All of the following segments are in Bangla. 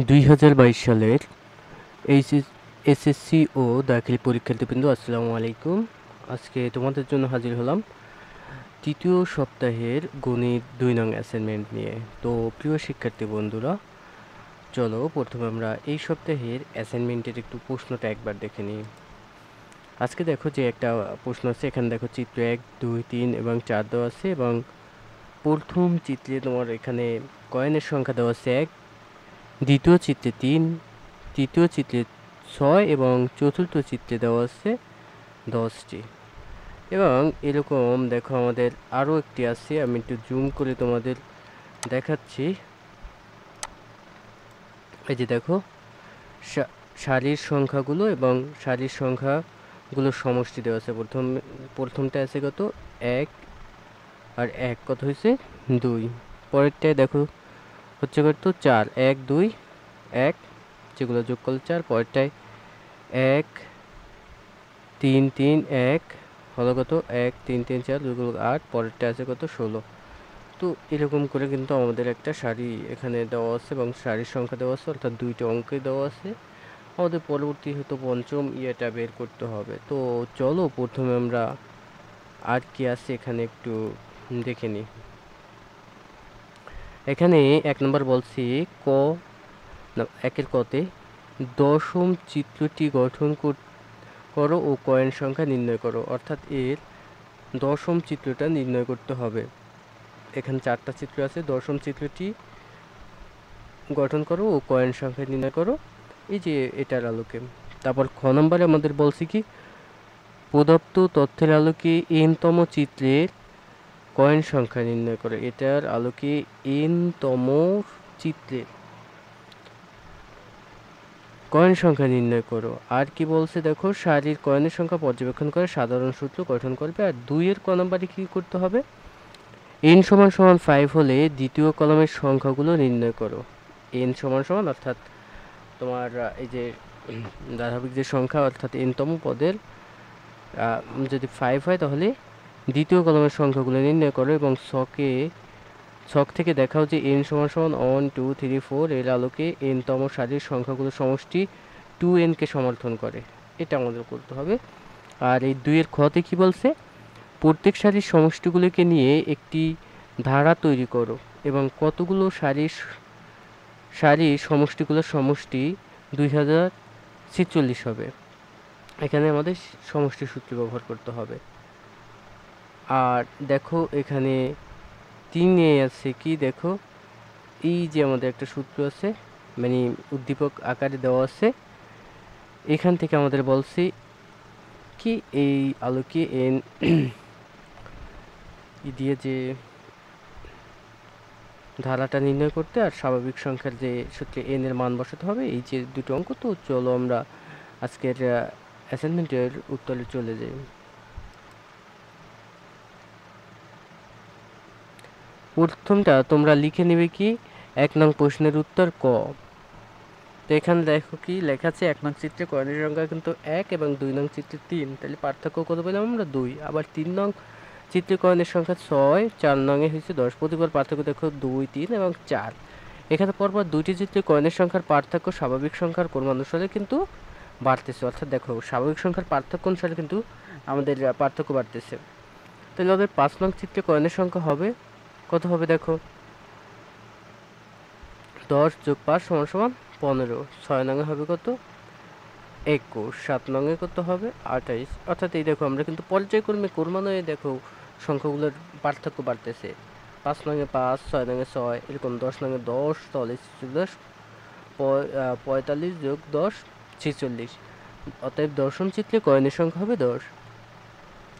2022 সালের এসএসসি ও দাখিল পরীক্ষার্থীবৃন্দ আসসালামু আলাইকুম। আজকে তোমাদের জন্য হাজির হলাম তৃতীয় সপ্তাহের গণিত 2 নং অ্যাসাইনমেন্ট নিয়ে। তো প্রিয় শিক্ষার্থী বন্ধুরা, চলো প্রথমে আমরা এই সপ্তাহের অ্যাসাইনমেন্টের একটু প্রশ্নটা একবার দেখে নিই। আজকে দেখো যে একটা প্রশ্ন আছে, এখানে দেখো চিত্র 1, 2, 3 এবং 4 দেওয়া আছে এবং প্রথম চিত্রে তোমার এখানে কয়েনের সংখ্যা দেওয়া আছে 1, দ্বিতীয় চিত্রে 3, তৃতীয় চিত্রে 6 এবং চতুর্থ চিত্রে দেওয়া আছে 10টি। এবং এরকম দেখো আমাদের আরও একটি আছে, আমি একটু জুম করে তোমাদের দেখাচ্ছি। এই যে দেখো সারির সংখ্যাগুলো এবং সারির সংখ্যাগুলোর সমষ্টি দেওয়া আছে। প্রথমটা আছে কত 1, আর 1 কত হয়েছে 2। পরেরটায় দেখো হচ্ছে কত 4, 1, 2, 1, যেগুলো যোগ করলে 4। পরেরটায় 1, 3, 3, 1 হলো কত 1, 3, 3, 4, 2 গুলো 8। পরেরটা আছে কত 16। তো এরকম করে কিন্তু আমাদের একটা সারি এখানে দেওয়া আছে এবং সারির সংখ্যা দেওয়া আছে, অর্থাৎ 2টি অঙ্কে দেওয়া আছে। আমাদের পরবর্তী হয়তো পঞ্চম ইয়েটা বের করতে হবে। তো চলো প্রথমে আমরা আর কি আছে এখানে একটু দেখে নিই। এখানে 1 নম্বর বলছি একের কতে দশম চিত্রটি গঠন করো ও কয়েন সংখ্যা নির্ণয় করো। অর্থাৎ এর দশম চিত্রটা নির্ণয় করতে হবে। এখানে 4টা চিত্র আছে, দশম চিত্রটি গঠন করো ও কয়েন সংখ্যা নির্ণয় করো, এই যে এটার আলোকে। তারপর খ নম্বরে আমাদের বলছি কি প্রদত্ত তথ্যের আলোকে n তম চিত্রের কয়েন সংখ্যা নির্ণয় করো। এটার আলোকে n তম চিত্রের কয়েন সংখ্যা নির্ণয় করো। আর কি বলছে দেখো, সারির কয়েনের সংখ্যা পর্যবেক্ষণ করে সাধারণ সূত্র গঠন করবে। আর 2 এর ক নম্বরে কি করতে হবে, n = 5 হলে দ্বিতীয় কলামের সংখ্যাগুলো নির্ণয় করো। n = অর্থাৎ তোমার এই যে ধারাবাহিক যে সংখ্যা, অর্থাৎ n তম পদের যদি 5 হয় তাহলে দ্বিতীয় কলামের সংখ্যাগুলো নির্ণয় করো এবং ছক থেকে দেখাও যে n = 1, 2, 3, 4 এর আলোকে n তম সারির সংখ্যাগুলোর সমষ্টি 2n কে সমর্থন করে। এটা আমাদের করতে হবে। আর এই 2 এর খতে কি বলছে, প্রত্যেক সারির সমষ্টিগুলোকে নিয়ে একটি ধারা তৈরি করো এবং কতগুলো সারির সমষ্টিগুলোর সমষ্টি 2046 হবে। এখানে আমাদের সমষ্টি সূত্র ব্যবহার করতে হবে। আর দেখো এখানে 3 আছে কি, দেখো এই যে আমাদের একটা সূত্র আছে, মানে উদ্দীপক আকারে দেওয়া আছে। এখান থেকে আমাদের বলছি কি এই আলোকে n দিয়ে যে ধারাটা নির্ণয় করতে আর স্বাভাবিক সংখ্যার যে সূত্রে n এর মান বসাতে হবে, এই যে দুটো অঙ্ক। তো চলো আমরা আজকের অ্যাসাইনমেন্টের উত্তরে চলে যাই। প্রথমটা তোমরা লিখে নেবে কি 1 নং প্রশ্নের উত্তর ক। তো এখানে দেখো কি লেখা আছে, 1 নং চিত্রে কয়েনের সংখ্যা কিন্তু 1 এবং 2 নং চিত্রে 3, তাহলে পার্থক্য কত পেলাম আমরা 2। আবার 3 নং চিত্রে কয়েনের সংখ্যা 6, 4 নং হয়েছে 10। প্রতিবার পার্থক্য দেখো 2, 3 এবং 4। এখানে পরপর 2টি চিত্রে কয়েনের সংখ্যার পার্থক্য স্বাভাবিক সংখ্যার ক্রমানুসারে কিন্তু বাড়তেছে। অর্থাৎ দেখো স্বাভাবিক সংখ্যার পার্থক্য অনুসারে কিন্তু আমাদের পার্থক্য বাড়তেছে। তাহলে আমাদের 5 নং চিত্রে কয়েনের সংখ্যা হবে কত হবে, দেখো 10 + 5 = 15। 6 নং হবে কত 21। 7 নং কত হবে 28। অর্থাৎ এই দেখো আমরা কিন্তু পর্যায়ক্রমে ক্রমান্বয়ে দেখো সংখ্যাগুলোর পার্থক্য বাড়তেছে। 5 নং 5, 6 নং 6, এরকম 10 নং 10, তাহলে 10 45 + 10 46। অতএব দশম চিত্রে কয়েনের সংখ্যা হবে 10।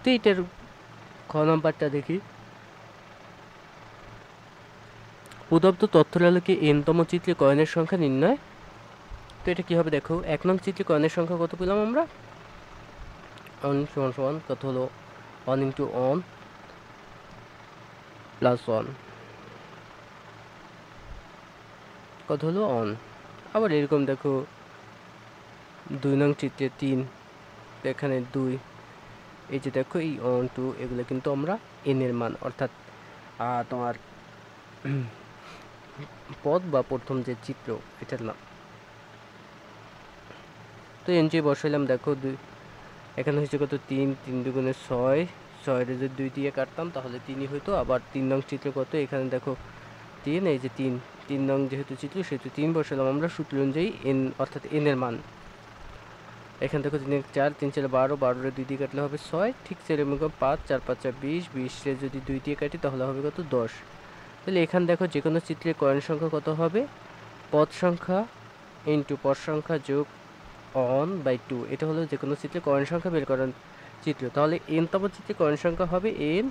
তো এইটার খ নাম্বারটা দেখি, প্রদত্ত তথ্যের আলোকে n তম চিত্রে কয়েনের সংখ্যা নির্ণয়। তো এটা কি হবে, দেখো 1 নং চিত্রে কয়েনের সংখ্যা কত পেলাম আমরা, 1 = কত হলো 1 × 1 + 1 কত হলো 1। আবার এরকম দেখো 2 নং চিত্রে 3, এখানে 2, এই যে দেখো এই 1, 2 এগুলো কিন্তু আমরা n এর মান, অর্থাৎ তোমার পদ বা প্রথম যে চিত্র এটার নাম। তো এনজি বসাইলাম, দেখো এখানে হয়েছে কত 3, 3 দুগুণে 6, 6 যদি 2 দিয়ে কাটতাম তাহলে 3ই হইতো। আবার 3 নং চিত্র কত, এখানে দেখো 3, এই যে 3 নং যেহেতু চিত্র সেহেতু 3 বসালাম আমরা সূত্র অনুযায়ী n, অর্থাৎ n এর মান। এখানে দেখো 3 4, 3 4 12, 12 2 দিয়ে কাটলে হবে 6, ঠিক সেরকম 5 4 5 20, 20 যদি 2 দিয়ে কাটি তাহলে হবে কত 10। তাহলে এখানে দেখো যে কোনো চিত্রে কয়েন সংখ্যা কত হবে, পদ সংখ্যা ইন্টু পদ সংখ্যা যোগ অন বাই 2। এটা হলো যে কোনো চিত্রে কয়েন সংখ্যা বের করার চিত্র। তাহলে n তম চিত্রে কয়েন সংখ্যা হবে n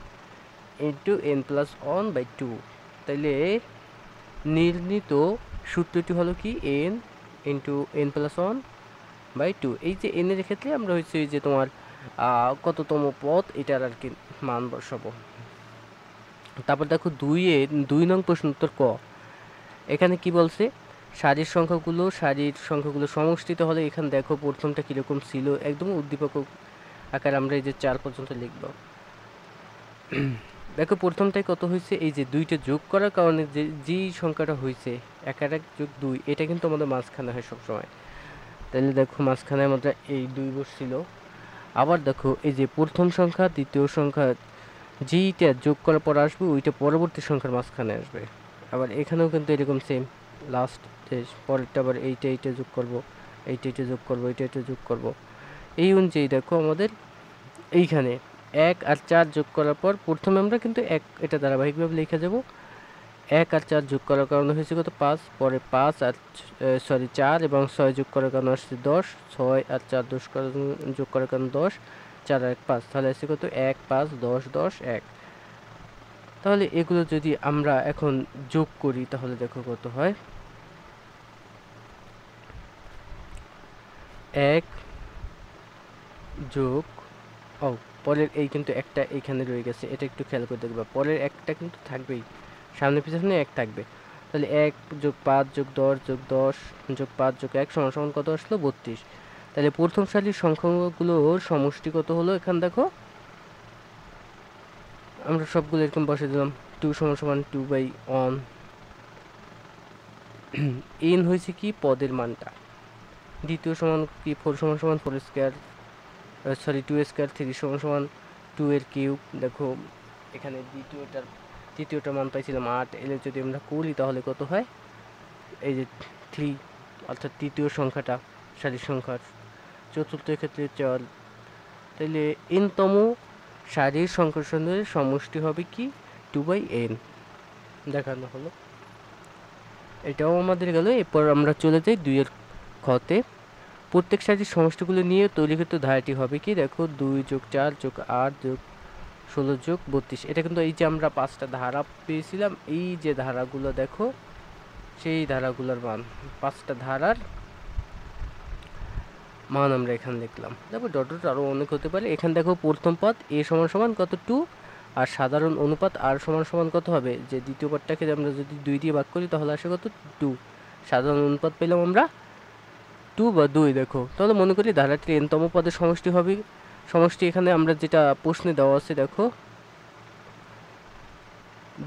into n plus one by 2। তাইলে নির্ণীত সূত্রটি হলো কি n into n plus one by 2। এই যে n এর ক্ষেত্রে আমরা হচ্ছে যে তোমার কততম পদ এটার আর কি মান বসাবো। তারপর দেখো 2 নং প্রশ্ন উত্তর ক। এখানে কি বলছে, সারির সংখ্যাগুলো সমষ্টিত হলে এখানে দেখো প্রথমটা কীরকম ছিল, একদম উদ্দীপক আকার আমরা এই যে 4 পর্যন্ত লিখব। দেখো প্রথমটাই কত হয়েছে, এই যে 2টা যোগ করার কারণে যে সংখ্যাটা হয়েছে 1 আর 1 যোগ 2, এটা কিন্তু আমাদের মাঝখানে হয় সবসময়। তাহলে দেখো মাঝখানে আমাদের এই 2 বসছিল। আবার দেখো এই যে প্রথম সংখ্যা দ্বিতীয় সংখ্যা যেইটা যোগ করার পর আসবে ওইটা পরবর্তী সংখ্যার মাঝখানে আসবে। আবার এখানেও কিন্তু এরকম সেম, লাস্ট পরেরটা আবার এইটা যোগ করব, এইটা যোগ করব, এইটা যোগ করব। এই অনুযায়ী দেখো আমাদের এইখানে 1 আর 4 যোগ করার পর প্রথমে আমরা কিন্তু এটা ধারাবাহিকভাবে লিখে যাব। 1 আর 4 যোগ করার কারণে হয়েছে কত 5, পরে 5 আর 4 এবং 6 যোগ করার কারণে আসছে 10, 6 আর 4 যোগ করার কারণে 10, 4 আর 1 5, তাহলে আসছে কত 1 5 10 10 1। তাহলে এগুলো যদি আমরা এখন যোগ করি তাহলে দেখো কত হয়, 1 যোগ পরের এই কিন্তু একটা এইখানে রয়ে গেছে, এটা একটু খেয়াল করে দেখবা, পরের একটা কিন্তু থাকবেই, সামনে পিছনে 1 থাকবে। তাহলে 1 যোগ 5 যোগ 10 যোগ 10 যোগ 5 যোগ 1 সমান সমান কত আসলো 32। তাহলে প্রথম সারির সংখ্যাগুলোর সমষ্টি কত হলো, এখানে দেখো আমরা সবগুলো এরকম বসে দিলাম। 2 সমান সমান 2/1। n হয়েছে কি পদের মানটা। দ্বিতীয় সমান কি 4 সমান সমান 4 স্কয়ার, 2 স্কয়ার, 3 সমান সমান 2 এর কিউব। দেখো এখানে তৃতীয়টার মান পাইছিলাম 8, এলে যদি আমরা করি তাহলে কত হয়, এই যে 3, অর্থাৎ তৃতীয় সংখ্যাটা সারির সংখ্যার। চতুর্থ ক্ষেত্রে 4। তাহলে n তম সারির সংখ্যার সমষ্টি হবে কি 2/n দেখানো হলো। এটাও আমাদের গেল। এরপর আমরা চলে যাই 2 এর খতে। প্রত্যেক সারির সমষ্টিগুলো নিয়ে তৈরিকৃত ধারাটি হবে কি, দেখো 2 যোগ 4 যোগ 8 যোগ 16 যোগ 32। এটা কিন্তু এই যে আমরা 5টা ধারা পেয়েছিলাম, এই যে ধারাগুলো দেখো সেই ধারাগুলোর মান, 5টা ধারার মান আমরা এখানে লিখলাম। তারপর ডট আরও অনেক হতে পারে। এখানে দেখো প্রথম পদ a সমান সমান কত 2, আর সাধারণ অনুপাত r সমান সমান কত হবে, যে দ্বিতীয় পদটাকে আমরা যদি 2 দিয়ে ভাগ করি তাহলে আসে কত 2। সাধারণ অনুপাত পেলাম আমরা 2 বা 2। দেখো তাহলে মনে করি ধারাটির n তম পদের সমষ্টি হবে, সমষ্টি এখানে আমরা যেটা প্রশ্নে দেওয়া আছে দেখো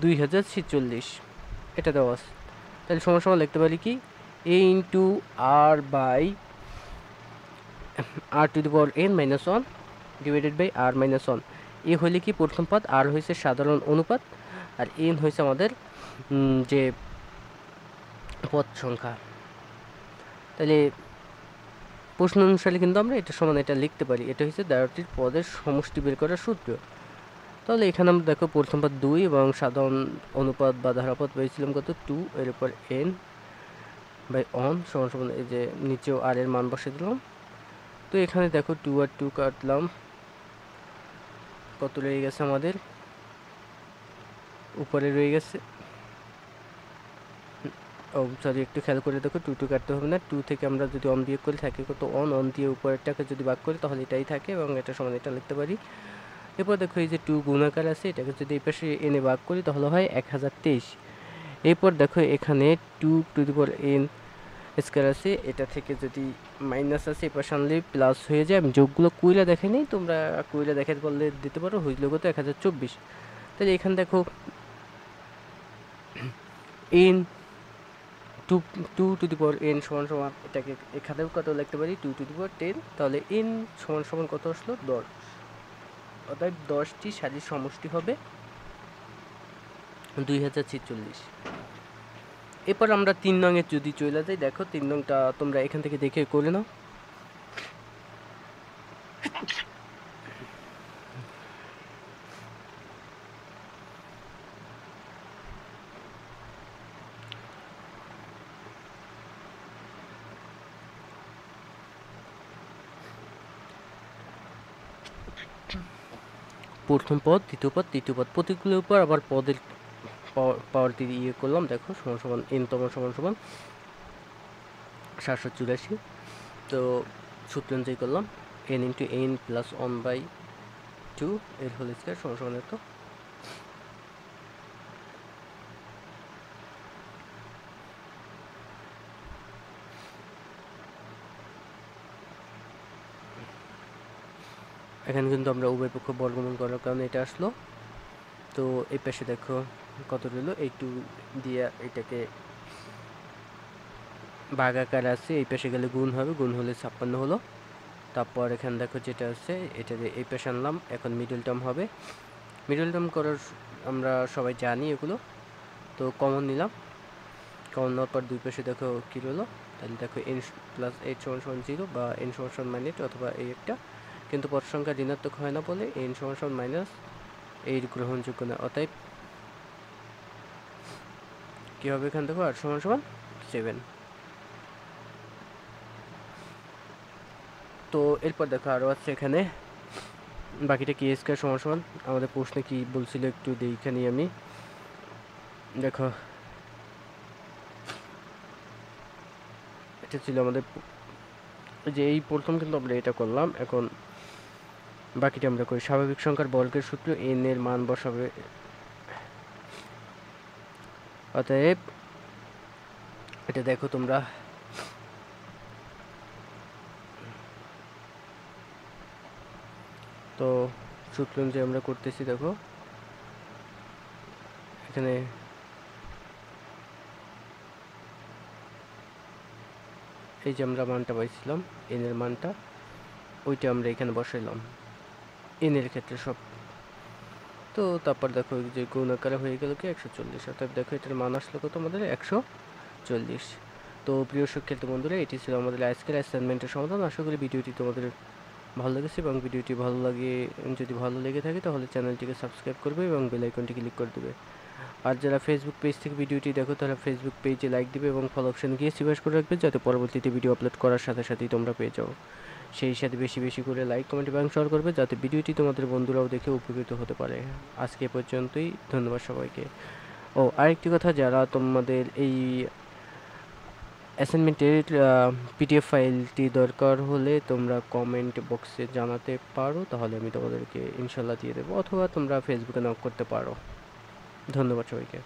2046 এটা দেওয়া আছে। তাহলে সমান সমান লিখতে পারি কি a into r by r to the power n minus 1 divided by r minus 1। এ হইলে কি প্রথম পদ, r হয়েছে সাধারণ অনুপাত, আর n হয়েছে আমাদের যে পদ সংখ্যা। তাহলে প্রশ্ন অনুসারে কিন্তু আমরা এটা সমান এটা লিখতে পারি, এটা হচ্ছে ধারাটির পদের সমষ্টি বের করার সূত্র। তাহলে এখানে আমরা দেখো প্রথম পদ 2 এবং সাধারণ অনুপাত বা ধারাপদ পেয়েছিলাম কত 2, এর উপর n বাই 1 সমান সমান এই যে নিচেও r এর মান বসে দিলাম। তো এখানে দেখো 2 আর 2 কাটলাম, কত রয়ে গেছে আমাদের, উপরে রয়ে গেছে, সরি একটু খেয়াল করে দেখো 2 2 কাটতে হবে না, 2 থেকে আমরা যদি অন বিয়োগ করি থাকে কত 1 দিয়ে উপরেরটাকে যদি ভাগ করি তাহলে এটাই থাকে এবং এটা সমান এটা লিখতে পারি। এরপর দেখো এই যে 2 গুণাকার আছে, এটাকে যদি এই পাশে এনে ভাগ করি তাহলে হয় 1023। এরপর দেখো এখানে 2 two the power n square আছে, এটা থেকে যদি মাইনাস আছে এই পাশে আনলে প্লাস হয়ে যায়। আমি যোগগুলো কইলা দেখে নেই, তোমরা কইলা দেখাতে পারলে দিতে পারো, হইল কত 1024। তাহলে এখানে দেখো n to two to the power N সমান সমান এটাকে এখানেও কত লিখতে পারি 2 টু দি পাওয়ার 10, তাহলে এন সমান সমান কত আসলো 10, অর্থাৎ 10টি সারির সমষ্টি হবে 2046। এরপর আমরা 3 নংয়ে যদি চলে যাই, দেখো 3 নংটা তোমরা এখান থেকে দেখে করে নাও। প্রথম পদ, দ্বিতীয় পদ, তৃতীয় পদ, প্রতিগুলোর উপর আবার পদের পাওয়ারটি ইয়ে করলাম। দেখো সমান সমান এন তম সমান সমান 784। তো সূত্র অনুযায়ী করলাম এন ইন্টু এন প্লাস 1/2 এর হোল স্কয়ার সমান সমান এত। এখানে কিন্তু আমরা উভয় পক্ষ বর্গমূল করার কারণে এটা আসলো। তো এই পাশে দেখো কত রইল, এই 2 দিয়ে এটাকে ভাগাকার আছে, এই পাশে গেলে গুণ হবে, গুণ হলে 56 হলো। তারপর এখানে দেখো যেটা আছে এটা এই পাশে আনলাম, এখন মিডল টার্ম হবে। মিডল টার্ম করার আমরা সবাই জানি এগুলো, তো কমন নিলাম। কমন নেওয়ার পর দুই পাশে দেখো কী রইলো, তাহলে দেখো এন প্লাস 8 সমান সমান 0 বা এন সমান সমান -8 অথবা এই একটা, কিন্তু পদ সংখ্যা ঋণাত্মক হয় না বলে এন সমান সমান মাইনাস এর গ্রহণযোগ্য না, অতএব কী হবে এখানে দেখো আর সমান সমান 7। তো এরপর দেখো আরও আছে এখানে বাকিটা কি স্কয়ার সমান সমান, আমাদের প্রশ্নে কি বলছিল একটু দেখে নিই আমি। দেখো এটা ছিল আমাদের যে এই প্রথম কিন্তু আমরা এটা করলাম, এখন বাকিটা আমরা করি। স্বাভাবিক সংখ্যার বর্গের সূত্র এন এর মান বসাবে, অতএব এটা দেখো তোমরা তো সূত্র অনুযায়ী আমরা করতেছি। দেখো এখানে এই যে আমরা মানটা পাইছিলাম এন এর মানটা, ওইটা আমরা এখানে বসাইলাম এন এর ক্ষেত্রে সব। তো তারপর দেখো যে গুণ আকারে হয়ে গেল কি 140, অর্থাৎ দেখো এটার মান আসলো কত আমাদের 140। তো প্রিয় শিক্ষার্থী বন্ধুরা, এটি ছিল আমাদের আজকের অ্যাসাইনমেন্টের সমাধান। আশা করি ভিডিওটি তোমাদের ভালো লেগেছে, এবং ভিডিওটি যদি ভালো লেগে থাকে তাহলে চ্যানেলটিকে সাবস্ক্রাইব করবে এবং বেল আইকনটি ক্লিক করে দেবে। আর যারা ফেসবুক পেজ থেকে ভিডিওটি দেখো তারা ফেসবুক পেজে লাইক দিবে এবং ফলো অপশানে গিয়ে সিলেক্ট করে রাখবে, যাতে পরবর্তীতে ভিডিও আপলোড করার সাথে সাথেই তোমরা পেয়ে যাও। সেই সাথে বেশি বেশি করে লাইক, কমেন্ট এবং শেয়ার করবে, যাতে ভিডিওটি তোমাদের বন্ধুরাও দেখে উপকৃত হতে পারে। আজকে পর্যন্তই, ধন্যবাদ সবাইকে। ও আরেকটি কথা, যারা তোমাদের এই অ্যাসাইনমেন্টের পিডিএফ ফাইলটি দরকার হলে তোমরা কমেন্ট বক্সে জানাতে পারো, তাহলে আমি তোমাদেরকে ইনশাল্লাহ দিয়ে দেবো, অথবা তোমরা ফেসবুকে নক করতে পারো। ধন্যবাদ সবাইকে।